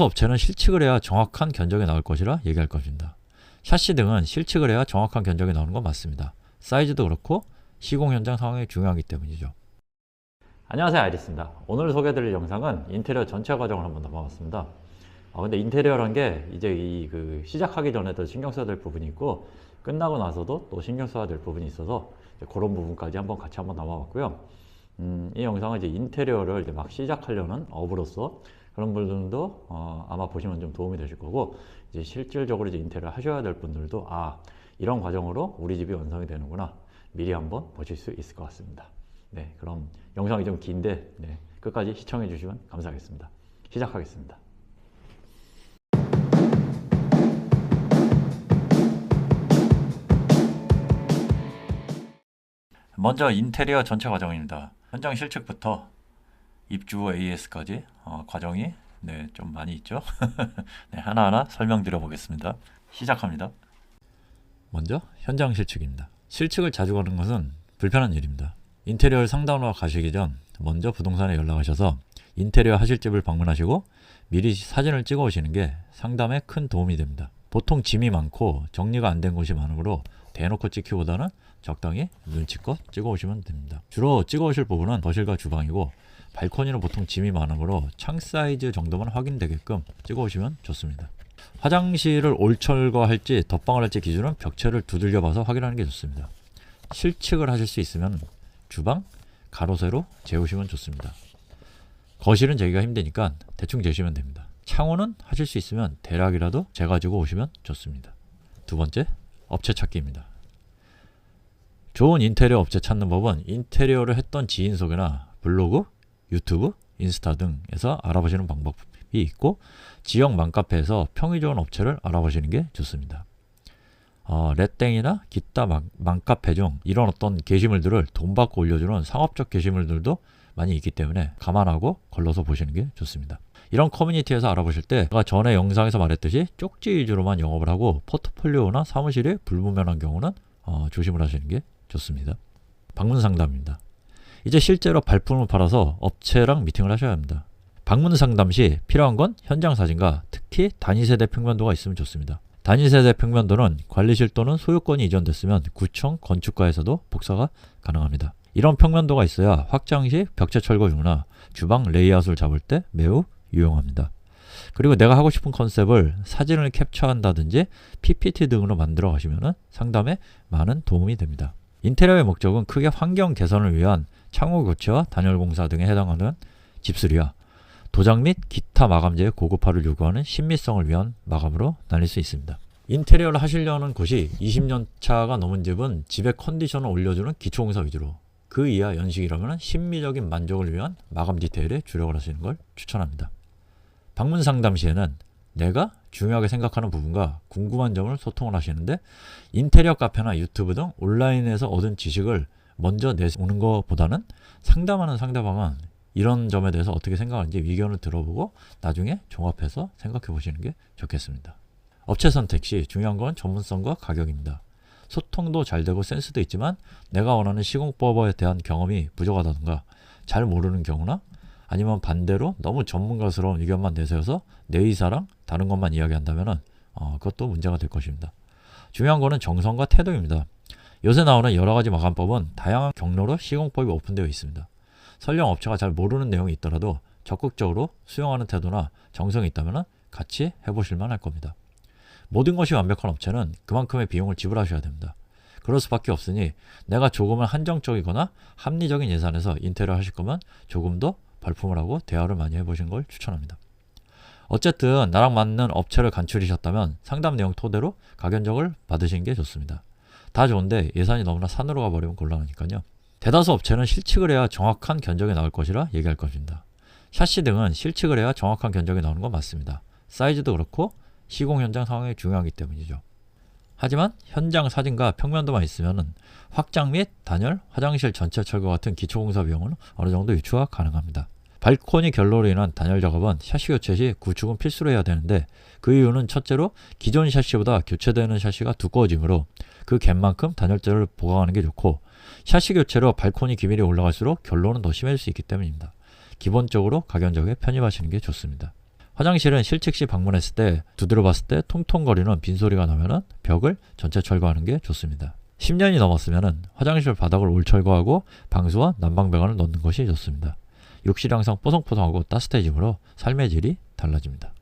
업체는 실측을 해야 정확한 견적이 나올 것이라 얘기할 것입니다. 샤시 등은 실측을 해야 정확한 견적이 나오는 건 맞습니다. 사이즈도 그렇고 시공 현장 상황이 중요하기 때문이죠. 안녕하세요, 아이리스입니다. 오늘 소개해드릴 영상은 인테리어 전체 과정을 한번 담아봤습니다. 근데 인테리어란 게 이제 시작하기 전에도 신경 써야 될 부분이 있고 끝나고 나서도 또 신경 써야 될 부분이 있어서 그런 부분까지 같이 한번 담아봤고요. 이 영상은 이제 인테리어를 이제 막 시작하려는 업으로서 그런 분들도 아마 보시면 좀 도움이 되실 거고, 이제 실질적으로 이제 인테리어 하셔야 될 분들도 이런 과정으로 우리 집이 완성이 되는구나 미리 한번 보실 수 있을 것 같습니다. 네, 그럼 영상이 좀 긴데 끝까지 시청해 주시면 감사하겠습니다. 시작하겠습니다. 먼저 인테리어 전체 과정입니다. 현장 실측부터 입주 AS까지 과정이 좀 많이 있죠. 하나하나 설명드려 보겠습니다. 시작합니다. 먼저 현장 실측입니다. 실측을 자주 가는 것은 불편한 일입니다. 인테리어를 상담하러 가시기 전 먼저 부동산에 연락하셔서 인테리어 하실 집을 방문하시고 미리 사진을 찍어 오시는 게 상담에 큰 도움이 됩니다. 보통 짐이 많고 정리가 안 된 곳이 많으므로 대놓고 찍기보다는 적당히 눈치껏 찍어 오시면 됩니다. 주로 찍어 오실 부분은 거실과 주방이고, 발코니는 보통 짐이 많으므로 창 사이즈 정도만 확인되게끔 찍어 오시면 좋습니다. 화장실을 올철거할지 덧방을 할지 기준은 벽체를 두들겨 봐서 확인하는 게 좋습니다. 실측을 하실 수 있으면 주방, 가로 세로 재우시면 좋습니다. 거실은 재기가 힘드니까 대충 재시면 됩니다. 창호는 하실 수 있으면 대략이라도 재가지고 오시면 좋습니다. 두 번째, 업체 찾기입니다. 좋은 인테리어 업체 찾는 법은 인테리어를 했던 지인 소개나 블로그, 유튜브, 인스타 등에서 알아보시는 방법이 있고, 지역 맘카페에서 평이 좋은 업체를 알아보시는 게 좋습니다. 레땡이나 기타 맘카페 중 이런 어떤 게시물들을 돈 받고 올려주는 상업적 게시물들도 많이 있기 때문에 감안하고 걸러서 보시는 게 좋습니다. 이런 커뮤니티에서 알아보실 때 제가 전에 영상에서 말했듯이 쪽지 위주로만 영업을 하고 포트폴리오나 사무실이 불분명한 경우는 조심을 하시는 게 좋습니다. 방문 상담입니다. 이제 실제로 발품을 팔아서 업체랑 미팅을 하셔야 합니다. 방문 상담 시 필요한 건 현장 사진과 특히 단위세대 평면도가 있으면 좋습니다. 단위세대 평면도는 관리실 또는 소유권이 이전됐으면 구청, 건축가에서도 복사가 가능합니다. 이런 평면도가 있어야 확장 시 벽체 철거 유무나 주방 레이아웃을 잡을 때 매우 유용합니다. 그리고 내가 하고 싶은 컨셉을 사진을 캡처한다든지 PPT 등으로 만들어 가시면 상담에 많은 도움이 됩니다. 인테리어의 목적은 크게 환경 개선을 위한 창호 교체와 단열 공사 등에 해당하는 집수리와 도장 및 기타 마감재의 고급화를 요구하는 신미성을 위한 마감으로 나뉠 수 있습니다. 인테리어를 하시려는 곳이 20년 차가 넘은 집은 집의 컨디션을 올려주는 기초공사 위주로, 그 이하 연식이라면 심미적인 만족을 위한 마감 디테일에 주력을 하시는 걸 추천합니다. 방문 상담 시에는 내가 중요하게 생각하는 부분과 궁금한 점을 소통을 하시는데, 인테리어 카페나 유튜브 등 온라인에서 얻은 지식을 먼저 내오는 것보다는 상담하는 상대방은 이런 점에 대해서 어떻게 생각하는지 의견을 들어보고 나중에 종합해서 생각해 보시는 게 좋겠습니다. 업체 선택 시 중요한 건 전문성과 가격입니다. 소통도 잘 되고 센스도 있지만 내가 원하는 시공법에 대한 경험이 부족하다든가 잘 모르는 경우나 아니면 반대로 너무 전문가스러운 의견만 내세워서 내 의사랑 다른 것만 이야기한다면 그것도 문제가 될 것입니다. 중요한 거는 정성과 태도입니다. 요새 나오는 여러가지 마감법은 다양한 경로로 시공법이 오픈되어 있습니다. 설령 업체가 잘 모르는 내용이 있더라도 적극적으로 수용하는 태도나 정성이 있다면 같이 해보실만 할 겁니다. 모든 것이 완벽한 업체는 그만큼의 비용을 지불하셔야 됩니다. 그럴 수밖에 없으니 내가 조금은 한정적이거나 합리적인 예산에서 인테리어 하실 거면 조금 더 발품을 하고 대화를 많이 해보신 걸 추천합니다. 어쨌든 나랑 맞는 업체를 간추리셨다면 상담 내용 토대로 가견적을 받으시는 게 좋습니다. 다 좋은데 예산이 너무나 산으로 가버리면 곤란하니까요. 대다수 업체는 실측을 해야 정확한 견적이 나올 것이라 얘기할 것입니다. 샤시 등은 실측을 해야 정확한 견적이 나오는 건 맞습니다. 사이즈도 그렇고 시공 현장 상황이 중요하기 때문이죠. 하지만 현장 사진과 평면도만 있으면 확장 및 단열, 화장실 전체 철거 같은 기초공사 비용은 어느 정도 유추가 가능합니다. 발코니 결로로 인한 단열 작업은 샤시 교체 시 구축은 필수로 해야 되는데, 그 이유는 첫째로 기존 샤시보다 교체되는 샤시가 두꺼워지므로 그 갭만큼 단열재를 보강하는 게 좋고, 샤시 교체로 발코니 기밀이 올라갈수록 결로는 더 심해질 수 있기 때문입니다. 기본적으로 가견적에 편입하시는 게 좋습니다. 화장실은 실측 시 방문했을 때 두드려 봤을 때 통통거리는 빈소리가 나면은 벽을 전체 철거하는 게 좋습니다. 10년이 넘었으면은 화장실 바닥을 올 철거하고 방수와 난방배관을 넣는 것이 좋습니다. 욕실이 항상 뽀송뽀송하고 따뜻해지므로 삶의 질이 달라집니다.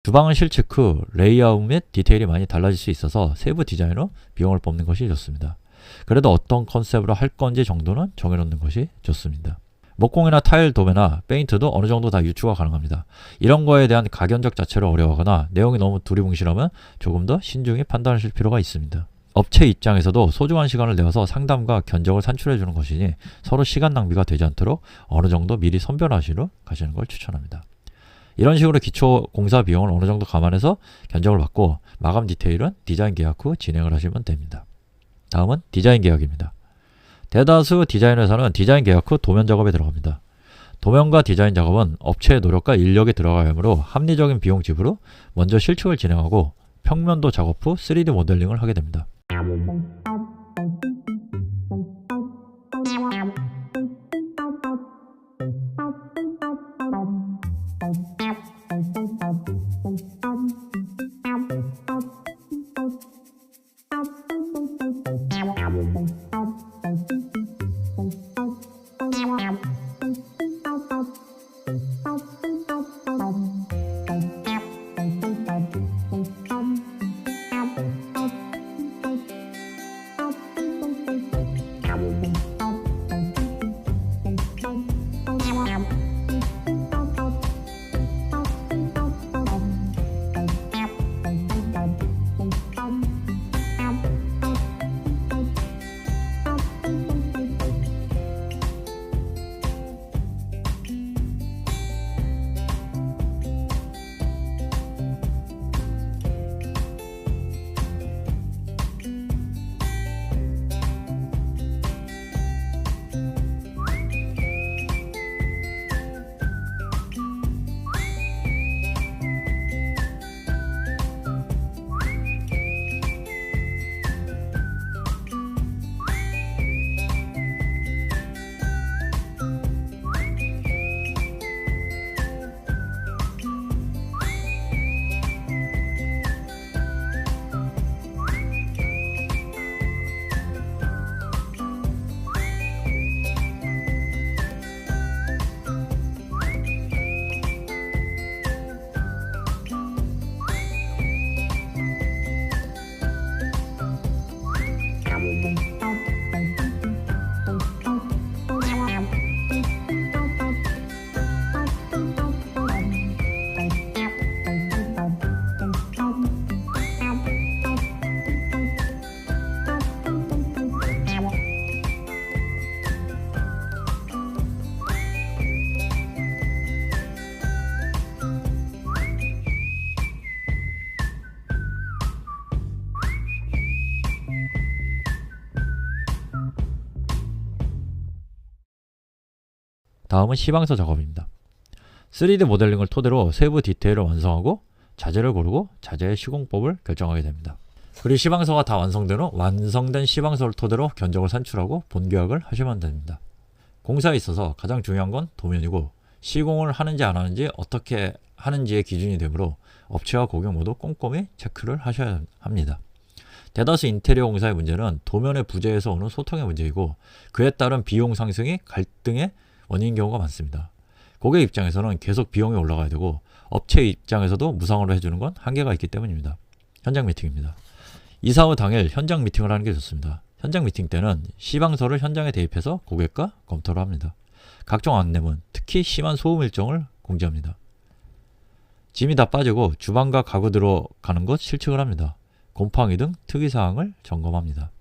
주방은 실측 후 레이아웃 및 디테일이 많이 달라질 수 있어서 세부 디자인으로 비용을 뽑는 것이 좋습니다. 그래도 어떤 컨셉으로 할 건지 정도는 정해놓는 것이 좋습니다. 목공이나 타일 도배나 페인트도 어느 정도 다 유추가 가능합니다. 이런 거에 대한 가견적 자체를 어려워하거나 내용이 너무 두리뭉실하면 조금 더 신중히 판단하실 필요가 있습니다. 업체 입장에서도 소중한 시간을 내어서 상담과 견적을 산출해 주는 것이니 서로 시간 낭비가 되지 않도록 어느 정도 미리 선별하시러 가시는 걸 추천합니다. 이런 식으로 기초 공사 비용을 어느 정도 감안해서 견적을 받고 마감 디테일은 디자인 계약 후 진행을 하시면 됩니다. 다음은 디자인 계약입니다. 대다수 디자인 회사는 디자인 계약 후 도면 작업에 들어갑니다. 도면과 디자인 작업은 업체의 노력과 인력이 들어가야 하므로 합리적인 비용 지불 후 먼저 실측을 진행하고 평면도 작업 후 3D 모델링을 하게 됩니다. 다음은 시방서 작업입니다. 3D 모델링을 토대로 세부 디테일을 완성하고 자재를 고르고 자재의 시공법을 결정하게 됩니다. 그리고 시방서가 다 완성된 후 완성된 시방서를 토대로 견적을 산출하고 본계약을 하시면 됩니다. 공사에 있어서 가장 중요한 건 도면이고 시공을 하는지 안 하는지 어떻게 하는지의 기준이 되므로 업체와 고객 모두 꼼꼼히 체크를 하셔야 합니다. 대다수 인테리어 공사의 문제는 도면의 부재에서 오는 소통의 문제이고 그에 따른 비용 상승이 갈등의 원인인 경우가 많습니다. 고객 입장에서는 계속 비용이 올라가야 되고 업체 입장에서도 무상으로 해주는 건 한계가 있기 때문입니다. 현장 미팅입니다. 이사 후 당일 현장 미팅을 하는 게 좋습니다. 현장 미팅 때는 시방서를 현장에 대입해서 고객과 검토를 합니다. 각종 안내문, 특히 심한 소음 일정을 공지합니다. 짐이 다 빠지고 주방과 가구 들어가는 것 실측을 합니다. 곰팡이 등 특이사항을 점검합니다.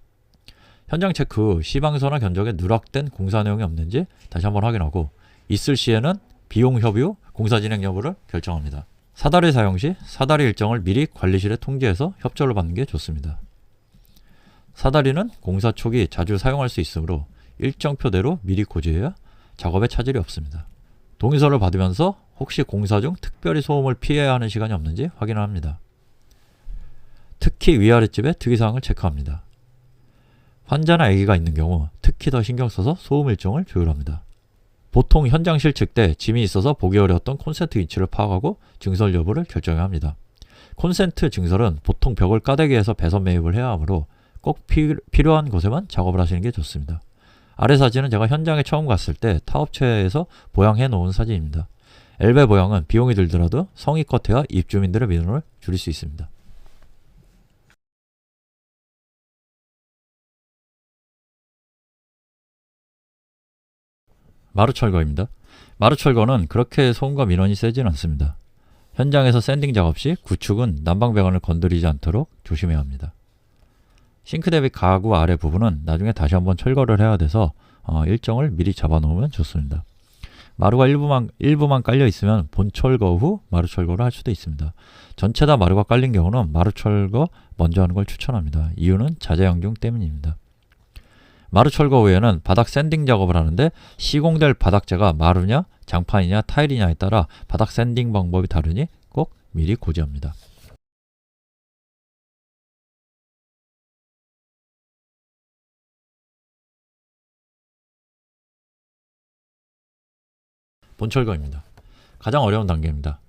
현장 체크 후 시방서나 견적에 누락된 공사 내용이 없는지 다시 한번 확인하고 있을 시에는 비용 협의 후 공사 진행 여부를 결정합니다. 사다리 사용 시 사다리 일정을 미리 관리실에 통지해서 협조를 받는 게 좋습니다. 사다리는 공사 초기 자주 사용할 수 있으므로 일정표대로 미리 고지해야 작업에 차질이 없습니다. 동의서를 받으면서 혹시 공사 중 특별히 소음을 피해야 하는 시간이 없는지 확인을 합니다. 특히 위아랫집의 특이사항을 체크합니다. 환자나 아기가 있는 경우 특히 더 신경 써서 소음 일정을 조율합니다. 보통 현장 실측 때 짐이 있어서 보기 어려웠던 콘센트 위치를 파악하고 증설 여부를 결정해야 합니다. 콘센트 증설은 보통 벽을 까대기 해서 배선 매입을 해야 하므로 꼭 필요한 곳에만 작업을 하시는 게 좋습니다. 아래 사진은 제가 현장에 처음 갔을 때 타업체에서 보양해 놓은 사진입니다. 엘베 보양은 비용이 들더라도 성의껏 해야 입주민들의 민원을 줄일 수 있습니다. 마루철거입니다. 마루철거는 그렇게 소음과 민원이 세진 않습니다. 현장에서 샌딩 작업 시 구축은 난방 배관을 건드리지 않도록 조심해야 합니다. 싱크 대비 가구 아래 부분은 나중에 다시 한번 철거를 해야 돼서 일정을 미리 잡아 놓으면 좋습니다. 마루가 일부만 깔려 있으면 본 철거 후 마루 철거를 할 수도 있습니다. 전체 다 마루가 깔린 경우는 마루 철거 먼저 하는 걸 추천합니다. 이유는 자재 양중 때문입니다. 마루 철거 후에는 바닥 샌딩 작업을 하는데 시공될 바닥재가 마루냐, 장판이냐, 타일이냐에 따라 바닥 샌딩 방법이 다르니 꼭 미리 고지합니다. 본철거입니다. 가장 어려운 단계입니다.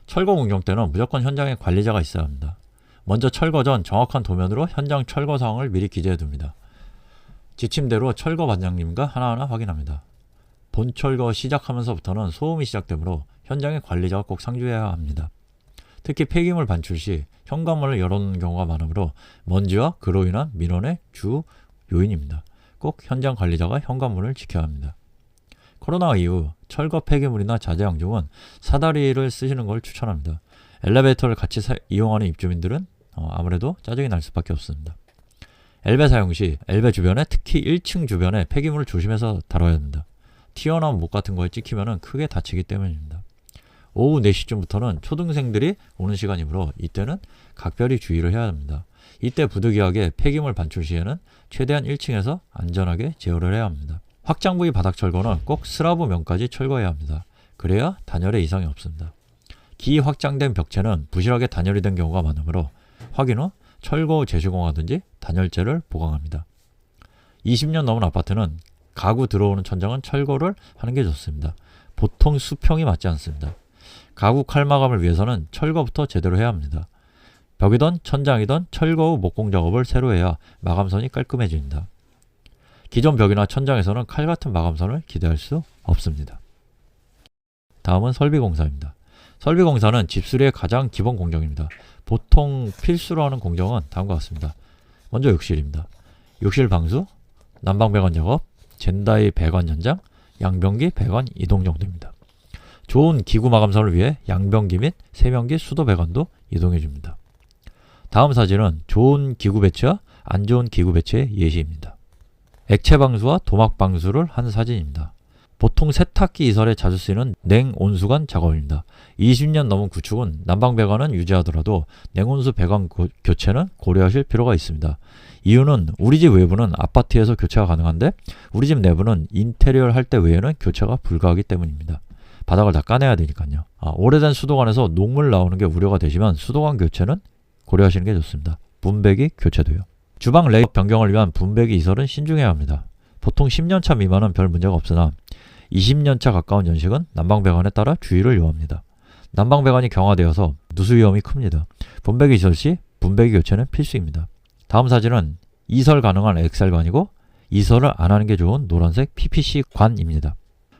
철거 공정 때는 무조건 현장에 관리자가 있어야 합니다. 먼저 철거 전 정확한 도면으로 현장 철거 상황을 미리 기재해 둡니다. 지침대로 철거 반장님과 하나하나 확인합니다. 본철거 시작하면서부터는 소음이 시작되므로 현장의 관리자가 꼭 상주해야 합니다. 특히 폐기물 반출 시 현관문을 열어놓는 경우가 많으므로 먼지와 그로 인한 민원의 주 요인입니다. 꼭 현장 관리자가 현관문을 지켜야 합니다. 코로나 이후 철거 폐기물이나 자재 양중은 사다리를 쓰시는 걸 추천합니다. 엘리베이터를 같이 이용하는 입주민들은 아무래도 짜증이 날 수밖에 없습니다. 엘베 사용 시 엘베 주변에, 특히 1층 주변에 폐기물을 조심해서 다뤄야 합니다. 튀어나온 목 같은 거에 찍히면 크게 다치기 때문입니다. 오후 4시쯤부터는 초등생들이 오는 시간이므로 이때는 각별히 주의를 해야 합니다. 이때 부득이하게 폐기물 반출 시에는 최대한 1층에서 안전하게 제어를 해야 합니다. 확장 부위 바닥 철거는 꼭 슬라브 면까지 철거해야 합니다. 그래야 단열에 이상이 없습니다. 기 확장된 벽체는 부실하게 단열이 된 경우가 많으므로 확인 후 철거 후 재시공하든지 단열재를 보강합니다. 20년 넘은 아파트는 가구 들어오는 천장은 철거를 하는 게 좋습니다. 보통 수평이 맞지 않습니다. 가구 칼마감을 위해서는 철거부터 제대로 해야 합니다. 벽이든 천장이든 철거 후 목공 작업을 새로 해야 마감선이 깔끔해집니다. 기존 벽이나 천장에서는 칼 같은 마감선을 기대할 수 없습니다. 다음은 설비공사입니다. 설비공사는 집수리의 가장 기본 공정입니다. 보통 필수로 하는 공정은 다음과 같습니다. 먼저 욕실입니다. 욕실 방수, 난방 배관 작업, 젠다이 배관 연장, 양변기 배관 이동 정도입니다. 좋은 기구 마감선을 위해 양변기 및 세면기 수도 배관도 이동해 줍니다. 다음 사진은 좋은 기구 배치와 안 좋은 기구 배치의 예시입니다. 액체 방수와 도막 방수를 한 사진입니다. 보통 세탁기 이설에 자주 쓰이는 냉온수관 작업입니다. 20년 넘은 구축은 난방 배관은 유지하더라도 냉온수 배관 교체는 고려하실 필요가 있습니다. 이유는 우리 집 외부는 아파트에서 교체가 가능한데 우리 집 내부는 인테리어를 할 때 외에는 교체가 불가하기 때문입니다. 바닥을 다 까내야 되니까요. 오래된 수도관에서 녹물 나오는 게 우려가 되시면 수도관 교체는 고려하시는 게 좋습니다. 분배기 교체도요. 주방 레이아웃 변경을 위한 분배기 이설은 신중해야 합니다. 보통 10년차 미만은 별 문제가 없으나 20년차 가까운 연식은 난방 배관에 따라 주의를 요합니다. 난방 배관이 경화되어서 누수 위험이 큽니다. 분배기 이설 시 분배기 교체는 필수입니다. 다음 사진은 이설 가능한 엑셀관이고 이설을 안 하는 게 좋은 노란색 PPC 관입니다.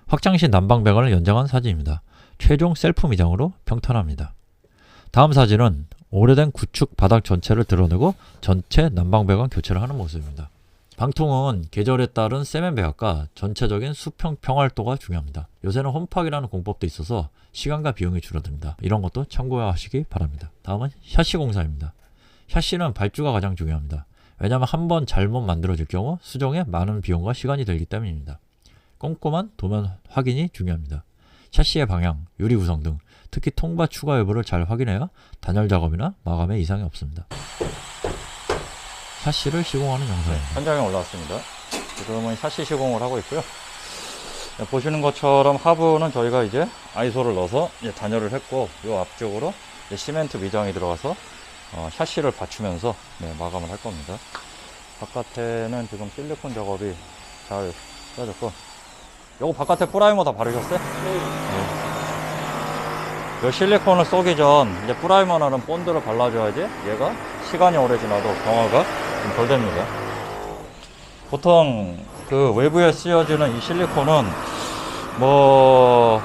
확장 시 난방 배관을 연장한 사진입니다. 최종 셀프 미장으로 평탄합니다. 다음 사진은 오래된 구축 바닥 전체를 드러내고 전체 난방 배관 교체를 하는 모습입니다. 방통은 계절에 따른 세면 배합과 전체적인 수평 평활도가 중요합니다. 요새는 홈팍이라는 공법도 있어서 시간과 비용이 줄어듭니다. 이런 것도 참고하시기 바랍니다. 다음은 샤시 공사입니다. 샤시는 발주가 가장 중요합니다. 왜냐하면 한번 잘못 만들어질 경우 수정에 많은 비용과 시간이 들기 때문입니다. 꼼꼼한 도면 확인이 중요합니다. 샤시의 방향, 유리 구성 등 특히 통바 추가 여부를 잘 확인해야 단열 작업이나 마감에 이상이 없습니다. 샤시를 시공하는 영상입니다. 현장에 올라왔습니다. 지금은 샤시 시공을 하고 있고요. 보시는 것처럼 하부는 저희가 이제 아이소를 넣어서 이제 단열을 했고, 이 앞쪽으로 이제 시멘트 미장이 들어가서 샤시를 받치면서 마감을 할 겁니다. 바깥에는 지금 실리콘 작업이 잘 써졌고, 요거 바깥에 프라이머 다 바르셨어요? 요 실리콘을 쏘기 전 이제 프라이머라는 본드를 발라줘야지 얘가 시간이 오래 지나도 경화가 좀 덜 됩니다. 보통 그 외부에 쓰여지는 이 실리콘은 뭐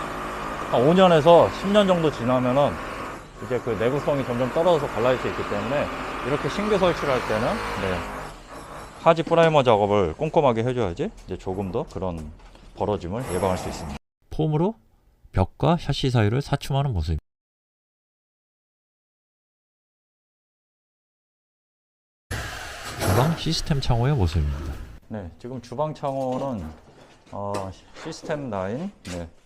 한 5년에서 10년 정도 지나면은 이제 그 내구성이 점점 떨어져서 갈라질 수 있기 때문에 이렇게 신규 설치를 할 때는 하지 프라이머 작업을 꼼꼼하게 해줘야지 이제 조금 더 그런 벌어짐을 예방할 수 있습니다. 폼으로 벽과 샤시 사이를 사춤하는 모습. 주방 시스템 창호의 모습입니다. 네, 지금 주방 창호는 시스템 9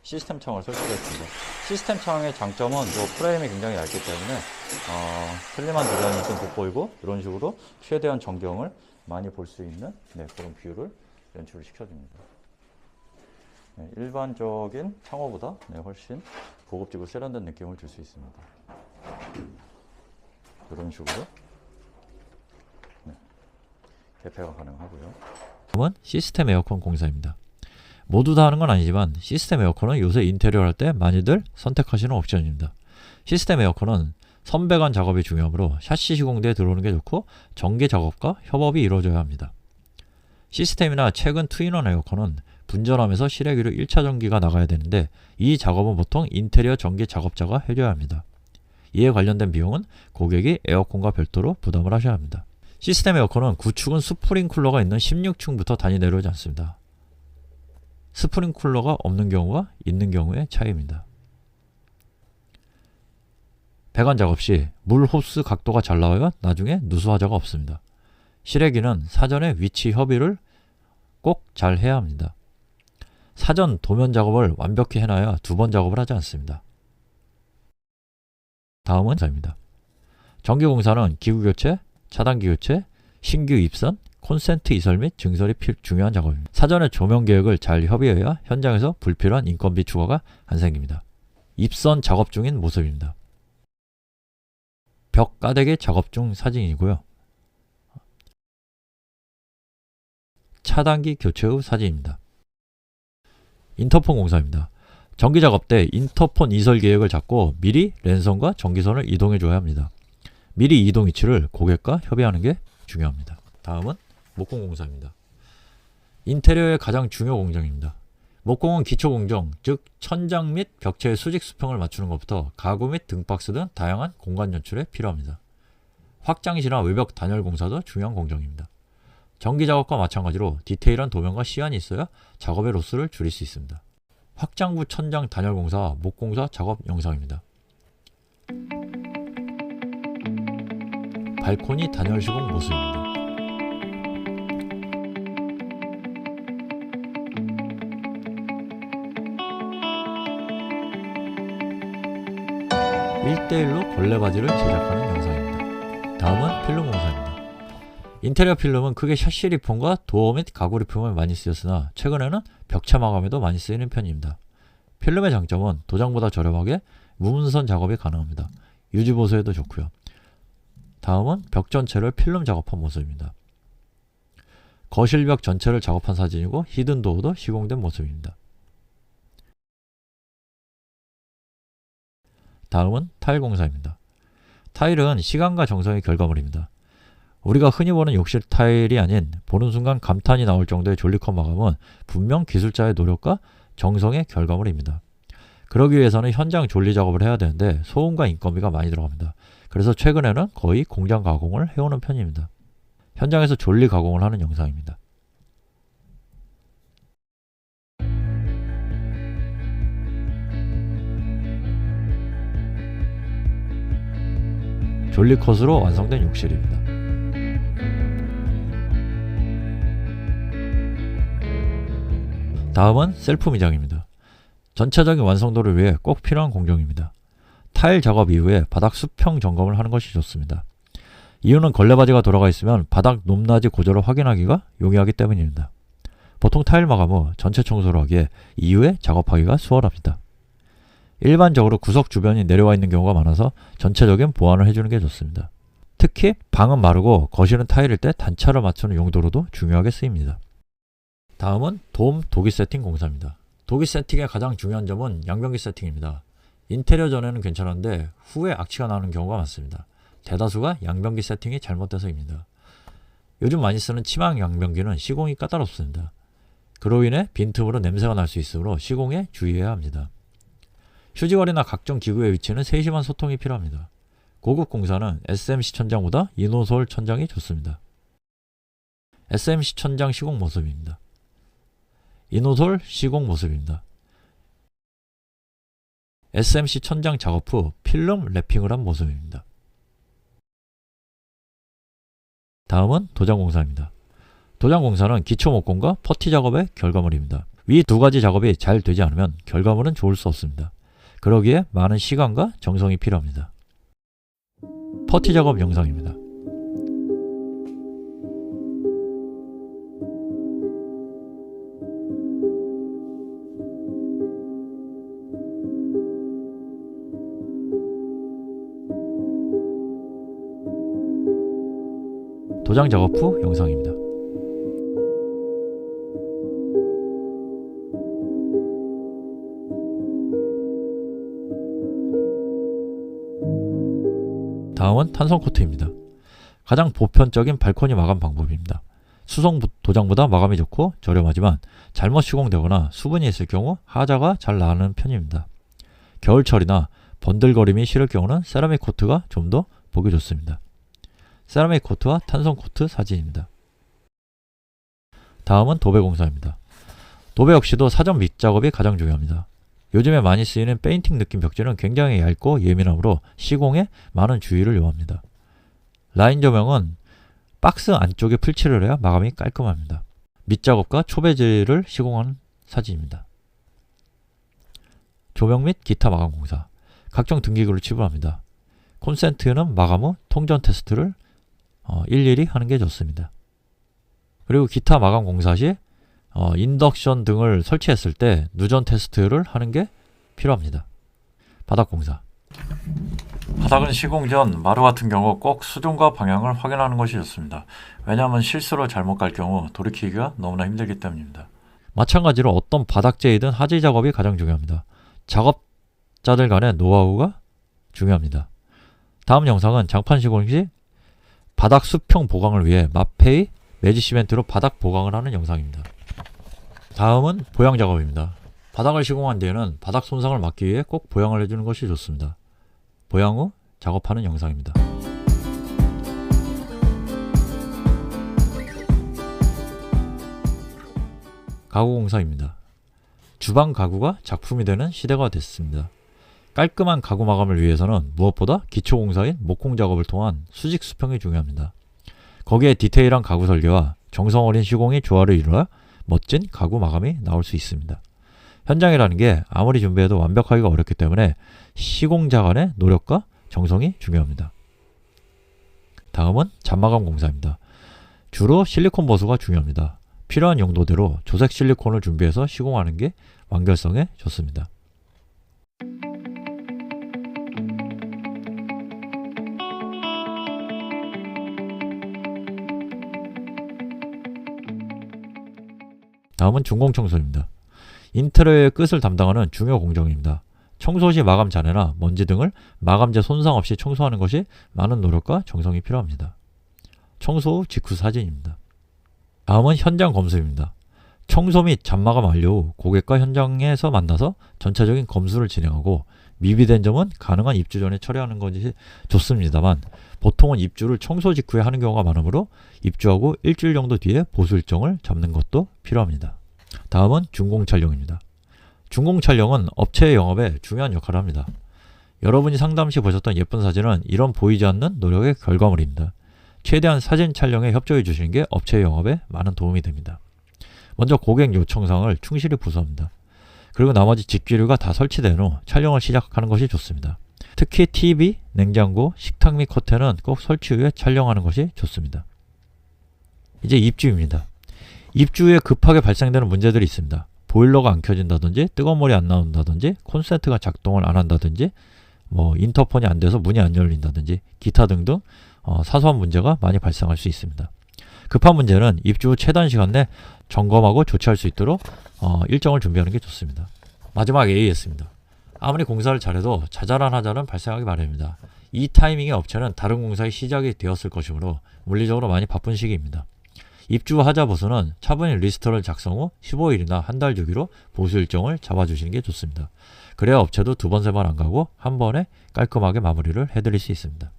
시스템 창호를 설치했습니다. 시스템 창의 장점은 요 프레임이 굉장히 얇기 때문에 슬림한 디자인이 좀 돋보이고 이런 식으로 최대한 전경을 많이 볼 수 있는 그런 뷰를 연출을 시켜줍니다. 일반적인 창호보다 훨씬 고급지고 세련된 느낌을 줄 수 있습니다. 이런 식으로 개폐가 가능하고요. 다음은 시스템 에어컨 공사입니다. 모두 다 하는 건 아니지만 시스템 에어컨은 요새 인테리어 할 때 많이들 선택하시는 옵션입니다. 시스템 에어컨은 선배관 작업이 중요하므로 샤시 시공대에 들어오는 게 좋고 전기 작업과 협업이 이루어져야 합니다. 시스템이나 최근 투인원 에어컨은 분전하면서 실외기로 1차 전기가 나가야 되는데 이 작업은 보통 인테리어 전기 작업자가 해줘야 합니다. 이에 관련된 비용은 고객이 에어컨과 별도로 부담을 하셔야 합니다. 시스템 에어컨은 구축은 스프링쿨러가 있는 16층부터 단위 내려오지 않습니다. 스프링쿨러가 없는 경우와 있는 경우의 차이입니다. 배관 작업 시 물 호스 각도가 잘 나와야 나중에 누수 화자가 없습니다. 실외기는 사전에 위치 협의를 꼭 잘 해야 합니다. 사전 도면 작업을 완벽히 해놔야 두 번 작업을 하지 않습니다. 다음은 공사입니다. 전기공사는 기구 교체, 차단기 교체, 신규 입선, 콘센트 이설 및 증설이 중요한 작업입니다. 사전에 조명 계획을 잘 협의해야 현장에서 불필요한 인건비 추가가 안 생깁니다. 입선 작업 중인 모습입니다. 벽 까대기 작업 중 사진이고요. 차단기 교체 후 사진입니다. 인터폰 공사입니다. 전기 작업 때 인터폰 이설 계획을 잡고 미리 랜선과 전기선을 이동해 줘야 합니다. 미리 이동 위치를 고객과 협의하는 게 중요합니다. 다음은 목공 공사입니다. 인테리어의 가장 중요 공정입니다. 목공은 기초 공정, 즉 천장 및 벽체의 수직 수평을 맞추는 것부터 가구 및 등박스 등 다양한 공간 연출에 필요합니다. 확장시나 외벽 단열 공사도 중요한 공정입니다. 전기 작업과 마찬가지로 디테일한 도면과 시안이 있어야 작업의 로스를 줄일 수 있습니다. 확장부 천장 단열 공사, 목공사 작업 영상입니다. 발코니 단열 시공 모습입니다. (1:1) 걸레바지를 제작하는 영상입니다. 다음은 필름 공사입니다. 인테리어 필름은 크게 샤시 리폼과 도어 및 가구 리폼에 많이 쓰였으나 최근에는 벽체 마감에도 많이 쓰이는 편입니다. 필름의 장점은 도장보다 저렴하게 무문선 작업이 가능합니다. 유지보수에도 좋고요. 다음은 벽 전체를 필름 작업한 모습입니다. 거실벽 전체를 작업한 사진이고 히든 도어도 시공된 모습입니다. 다음은 타일 공사입니다. 타일은 시간과 정성의 결과물입니다. 우리가 흔히 보는 욕실 타일이 아닌 보는 순간 감탄이 나올 정도의 졸리컷 마감은 분명 기술자의 노력과 정성의 결과물입니다. 그러기 위해서는 현장 졸리 작업을 해야 되는데 소음과 인건비가 많이 들어갑니다. 그래서 최근에는 거의 공장 가공을 해오는 편입니다. 현장에서 졸리 가공을 하는 영상입니다. 졸리컷으로 완성된 욕실입니다. 다음은 셀프 미장입니다. 전체적인 완성도를 위해 꼭 필요한 공정입니다. 타일 작업 이후에 바닥 수평 점검을 하는 것이 좋습니다. 이유는 걸레바지가 돌아가 있으면 바닥 높낮이 고저를 확인하기가 용이하기 때문입니다. 보통 타일 마감 후 전체 청소를 하기에 이후에 작업하기가 수월합니다. 일반적으로 구석 주변이 내려와 있는 경우가 많아서 전체적인 보완을 해주는 게 좋습니다. 특히 방은 마르고 거실은 타일일 때 단차를 맞추는 용도로도 중요하게 쓰입니다. 다음은 돔 도기 세팅 공사입니다. 도기 세팅의 가장 중요한 점은 양변기 세팅입니다. 인테리어 전에는 괜찮은데 후에 악취가 나는 경우가 많습니다. 대다수가 양변기 세팅이 잘못돼서입니다. 요즘 많이 쓰는 치막 양변기는 시공이 까다롭습니다. 그로 인해 빈틈으로 냄새가 날 수 있으므로 시공에 주의해야 합니다. 휴지거리나 각종 기구의 위치는 세심한 소통이 필요합니다. 고급 공사는 SMC 천장보다 이노솔 천장이 좋습니다. SMC 천장 시공 모습입니다. 이노솔 시공 모습입니다. SMC 천장 작업 후 필름 랩핑을 한 모습입니다. 다음은 도장 공사입니다. 도장 공사는 기초 목공과 퍼티 작업의 결과물입니다. 위 두 가지 작업이 잘 되지 않으면 결과물은 좋을 수 없습니다. 그러기에 많은 시간과 정성이 필요합니다. 퍼티 작업 영상입니다. 도장 작업 후 영상입니다. 다음은 탄성 코트입니다. 가장 보편적인 발코니 마감 방법입니다. 수성 도장보다 마감이 좋고 저렴하지만 잘못 시공되거나 수분이 있을 경우 하자가 잘 나는 편입니다. 겨울철이나 번들거림이 싫을 경우는 세라믹 코트가 좀 더 보기 좋습니다. 세라믹 코트와 탄성 코트 사진입니다. 다음은 도배 공사입니다. 도배 역시도 사전 밑작업이 가장 중요합니다. 요즘에 많이 쓰이는 페인팅 느낌 벽지는 굉장히 얇고 예민하므로 시공에 많은 주의를 요합니다. 라인 조명은 박스 안쪽에 풀칠을 해야 마감이 깔끔합니다. 밑작업과 초배지를 시공한 사진입니다. 조명 및 기타 마감 공사. 각종 등기구를 치부합니다. 콘센트는 마감 후 통전 테스트를 일일이 하는 게 좋습니다. 그리고 기타 마감 공사 시 인덕션 등을 설치했을 때 누전 테스트를 하는 게 필요합니다. 바닥 공사. 바닥은 시공 전 마루 같은 경우 꼭 수준과 방향을 확인하는 것이 좋습니다. 왜냐하면 실수로 잘못 갈 경우 돌이키기가 너무나 힘들기 때문입니다. 마찬가지로 어떤 바닥재이든 하지 작업이 가장 중요합니다. 작업자들 간의 노하우가 중요합니다. 다음 영상은 장판 시공 시 바닥 수평 보강을 위해 마페이 매지 시멘트로 바닥 보강을 하는 영상입니다. 다음은 보양 작업입니다. 바닥을 시공한 뒤에는 바닥 손상을 막기 위해 꼭 보양을 해주는 것이 좋습니다. 보양 후 작업하는 영상입니다. 가구 공사입니다. 주방 가구가 작품이 되는 시대가 됐습니다. 깔끔한 가구 마감을 위해서는 무엇보다 기초 공사인 목공 작업을 통한 수직 수평이 중요합니다. 거기에 디테일한 가구 설계와 정성 어린 시공이 조화를 이루어 멋진 가구 마감이 나올 수 있습니다. 현장이라는 게 아무리 준비해도 완벽하기가 어렵기 때문에 시공자 간의 노력과 정성이 중요합니다. 다음은 잔마감 공사입니다. 주로 실리콘 보수가 중요합니다. 필요한 용도대로 조색 실리콘을 준비해서 시공하는 게 완결성에 좋습니다. 다음은 준공 청소입니다. 인테리어의 끝을 담당하는 중요 공정입니다. 청소 시 마감 잔해나 먼지 등을 마감재 손상 없이 청소하는 것이 많은 노력과 정성이 필요합니다. 청소 후 직후 사진입니다. 다음은 현장 검수입니다. 청소 및 잔마감 완료 후 고객과 현장에서 만나서 전체적인 검수를 진행하고 미비된 점은 가능한 입주 전에 처리하는 것이 좋습니다만 보통은 입주를 청소 직후에 하는 경우가 많으므로 입주하고 일주일 정도 뒤에 보수 일정을 잡는 것도 필요합니다. 다음은 준공 촬영입니다. 준공 촬영은 업체의 영업에 중요한 역할을 합니다. 여러분이 상담 시 보셨던 예쁜 사진은 이런 보이지 않는 노력의 결과물입니다. 최대한 사진 촬영에 협조해 주시는 게 업체의 영업에 많은 도움이 됩니다. 먼저 고객 요청사항을 충실히 부수합니다. 그리고 나머지 직기류가 다 설치된 후 촬영을 시작하는 것이 좋습니다. 특히 TV, 냉장고, 식탁 및 커튼은 꼭 설치 후에 촬영하는 것이 좋습니다. 이제 입주입니다. 입주 후에 급하게 발생되는 문제들이 있습니다. 보일러가 안 켜진다든지 뜨거운 물이 안 나온다든지 콘센트가 작동을 안 한다든지 인터폰이 안 돼서 문이 안 열린다든지 기타 등등 사소한 문제가 많이 발생할 수 있습니다. 급한 문제는 입주 후 최단 시간 내 점검하고 조치할 수 있도록 일정을 준비하는 게 좋습니다. 마지막 AS입니다. 아무리 공사를 잘해도 자잘한 하자는 발생하기 마련입니다. 이 타이밍에 업체는 다른 공사에 시작이 되었을 것이므로 물리적으로 많이 바쁜 시기입니다. 입주 하자 보수는 차분히 리스트를 작성 후 15일이나 한 달 주기로 보수 일정을 잡아주시는 게 좋습니다. 그래야 업체도 두 번, 세 번 안 가고 한 번에 깔끔하게 마무리를 해드릴 수 있습니다.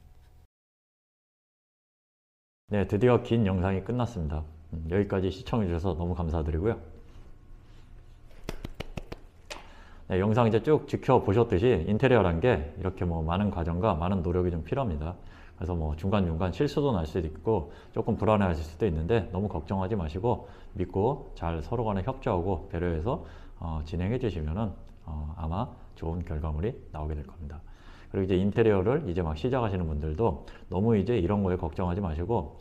네, 드디어 긴 영상이 끝났습니다. 여기까지 시청해주셔서 너무 감사드리고요. 네, 영상 이제 쭉 지켜보셨듯이 인테리어란 게 이렇게 뭐 많은 과정과 많은 노력이 좀 필요합니다. 그래서 뭐 중간중간 실수도 날 수도 있고 조금 불안해하실 수도 있는데 너무 걱정하지 마시고 믿고 잘 서로 간에 협조하고 배려해서 진행해 주시면은 아마 좋은 결과물이 나오게 될 겁니다. 그리고 이제 인테리어를 이제 막 시작하시는 분들도 너무 이제 이런 거에 걱정하지 마시고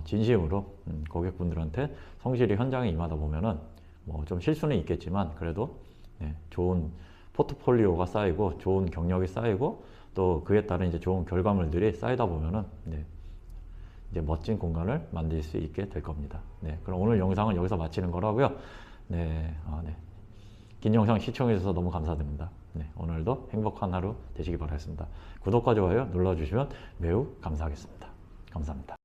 진심으로 고객분들한테 성실히 현장에 임하다 보면은 뭐 좀 실수는 있겠지만 그래도 네, 좋은 포트폴리오가 쌓이고 좋은 경력이 쌓이고 또 그에 따른 이제 좋은 결과물들이 쌓이다 보면은 네, 이제 멋진 공간을 만들 수 있게 될 겁니다. 네, 그럼 오늘 영상은 여기서 마치는 거라고요. 네, 네. 긴 영상 시청해 주셔서 너무 감사드립니다. 네, 오늘도 행복한 하루 되시기 바라겠습니다. 구독과 좋아요 눌러주시면 매우 감사하겠습니다. 감사합니다.